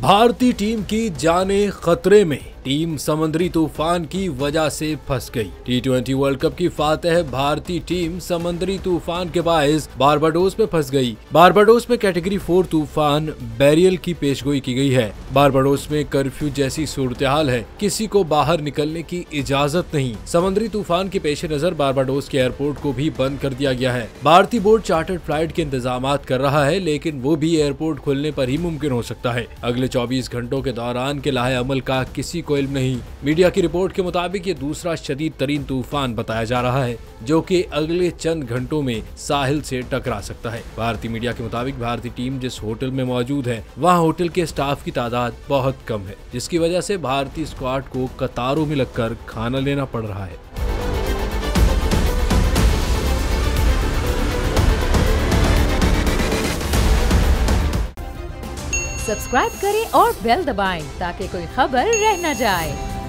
भारतीय टीम की जाने खतरे में, टीम समुद्री तूफान की वजह से फंस गई। T20 वर्ल्ड कप की फातेह भारतीय टीम समुद्री तूफान के बायस बारबाडोस में फंस गई। बारबाडोस में कैटेगरी 4 तूफान बैरियल की पेशगोई की गई है। बारबाडोस में कर्फ्यू जैसी सूरत-ए-हाल है, किसी को बाहर निकलने की इजाजत नहीं। समुद्री तूफान के पेश नजर बारबाडोस के एयरपोर्ट को भी बंद कर दिया गया है। भारतीय बोर्ड चार्टर्ड फ्लाइट के इंतजाम कर रहा है, लेकिन वो भी एयरपोर्ट खुलने पर ही मुमकिन हो सकता है। अगले 24 घंटों के दौरान के लाहे अमल का किसी को इल्म नहीं। मीडिया की रिपोर्ट के मुताबिक ये दूसरा शदीद तरीन तूफान बताया जा रहा है, जो कि अगले चंद घंटों में साहिल से टकरा सकता है। भारतीय मीडिया के मुताबिक भारतीय टीम जिस होटल में मौजूद है, वहां होटल के स्टाफ की तादाद बहुत कम है, जिसकी वजह से भारतीय स्क्वाड को कतारों में लगकर खाना लेना पड़ रहा है। सब्सक्राइब करें और बेल दबाएं ताकि कोई खबर रह न जाए।